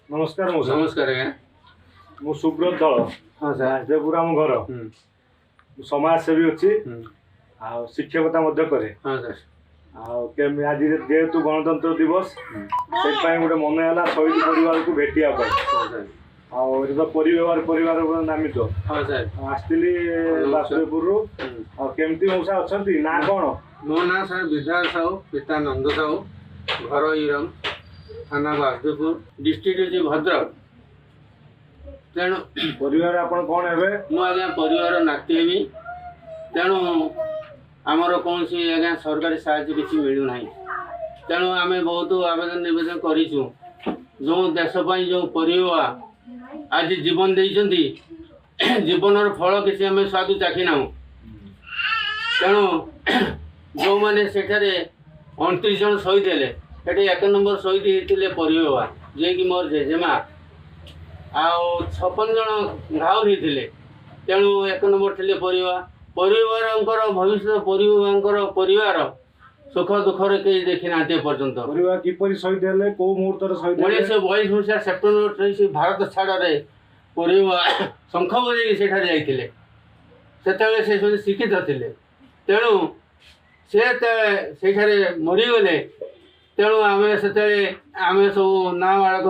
नमस्कार नमस्कार आज्ञा मु सुब्रत दल हाँ सर जयपुर आम घर समाजसेवी अच्छी आ शिक्षकता करे हाँ सर आज जेहेतु गणतंत्र दिवस से गोटे मन है शहीद परिवार को भेटिया तो परिवार नामित हाँ सर आसली बासुदेवपुर केमती मौसा अच्छा ना कौन मो ना सर विद्या साहू पिता नंद साहू घर इरम थाना बासुदेवपुर डिस्ट्रिक्ट हूँ भद्रक तेणु परिवार आपण कौन है मुझे परिवार नाती हेबी तेणु आमर कौन सी आज्ञा सरकारी साहाय्य किसी मिलूना तेणु आम बहुत आवेदन निवेदन करूँ जो देशपाई जो परिवार आज जीवन देती जीवन फल किसी आम स्वाद चाखिना तेणु जो मैंने सेठारे 29 जन शहीद हेले सेठी 1 नंबर शहीद होते परिवार जे कि मोर जेजेमा आउ 56 जन घाव होते तेणु 1 नंबर थे परिवार भविष्य परिवार सुख दुखर कई देखी ना पर्यंत परिवार किपरि शहीद हेले को मुहूर्त शहीद 1922 मसीहा सेप्टेम्बर 28 भारत छाड़े परिवार शंख बजे से शिक्षित थे तेणु से मरीगले तेणु आम से आम सब नाबाड़क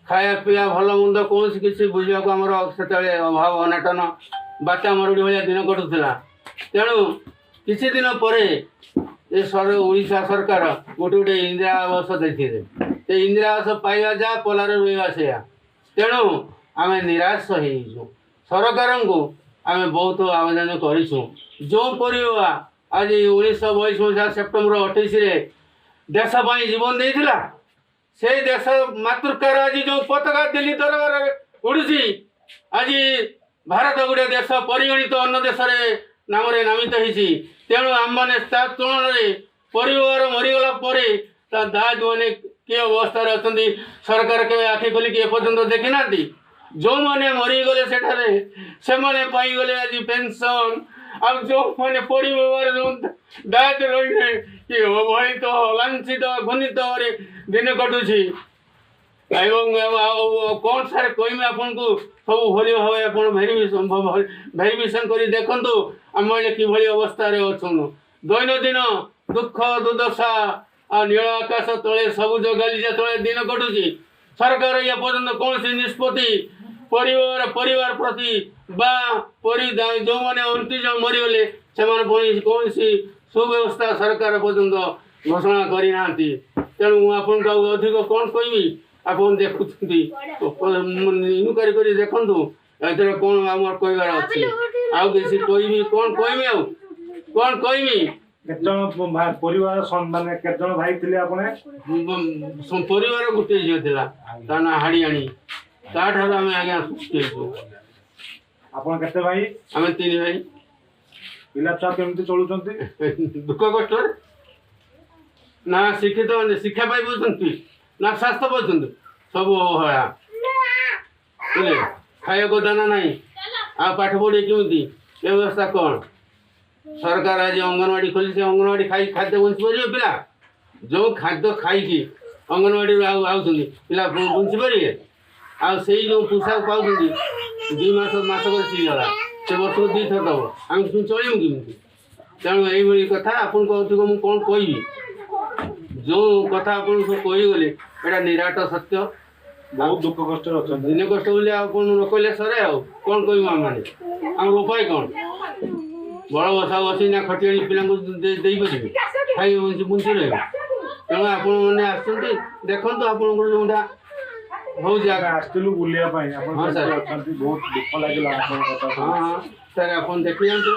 खाया पीया भल मंद कौन किसी बुझा से अभाव अनाटन बात्या मरुड़ी भाया दिन कटुला तेणु किसी दिन पर ओडिशा सरकार गोटे गोटे इंदिरा आवास देते इंदिरा आवास पाइबा जा पलार रोवा से तेणु आम निराश हो सरकार को आम बहुत आवेदन करूँ जो परिवार आज 1922 मसीहा सेप्टेम्बर 28 देशपाई जीवन देता से देश मातृकार आज जो पताका दिल्ली दरबार उड़ुची आज भारत गोटे देश परिगणित अन्य देश नाम नामित होती तेणु आम मैंने तुलन परिवार मरीगला दाज मैंने किए अवस्था अच्छा सरकार के आखि खोलिक एपर्तंत देखी ना जो मैंने मरीगले से पाईगले आज पेंशन आ जो मैंने परिवार जो दाज रही कि अवहेलित लांछित घनित दिन कटुची कौन सारे कहमी आपन को सब भली भाव भेरिफिकेशन कर देखु आम कि अवस्था अच्छु दैनंदिन दुख दुर्दशा नील आकाश तले सबुज गालीचा तले दिन कटुची सरकार या पर्यटन कौन सी निष्पत्ति परिवार प्रति जो मैंने 29 जन मरीगले से कौन सी सुव्यवस्था सरकार पर्यटन घोषणा करना तेणु आपन को अधिक कौन कहमी आप देखुं इनक्वारी कर देखु ए कौन आम कहबार अच्छी आउ किसी कहमी कौन कहमी कौन कहमी परिवार माने केतन भाई थिले आपने परिवार गोटे झील थिला ता ना हाड़ियाणी ताठार आम आज्ञा आपन केते भाई आम 3 भाई पिला छुआ केमती चलुचंती दुख कष्ट ना शिक्षित शिक्षा पाई पाउछंती ना स्वास्थ्य पाउछंती सब हया बुझे खाया को दाना नहीं आ पाठ पढ़े केमती व्यवस्था कौन सरकार आज अंगनवाड़ी खोली से अंगनवाड़ी खाई खाद्य बंची पारे पिला जो खाद्य खाई अंगनवाड़ी आउछंती पिला बंची पारे आ जो पोशाक पाँच 2 मास सीगला से वर्ष को 2 थर दब आम चलू कमी तेणु यही कथा आपन को अधिक मुझे कौन कहि जो कथा आपन कहीगले यहाँ निराट सत्य बहुत दुख कष्ट दिन कष्ट बोले आप कहले सरे आ कौन कहूँ आम मैंने आम उपाय कौन बड़ बसा बसी ना खटियाणी पिला खाई बुंची रही तेणु आप देखो आपन जोटा हो जाएगा आसलु बुलिया बहुत दुख लगे हाँ सर आप देखी जातु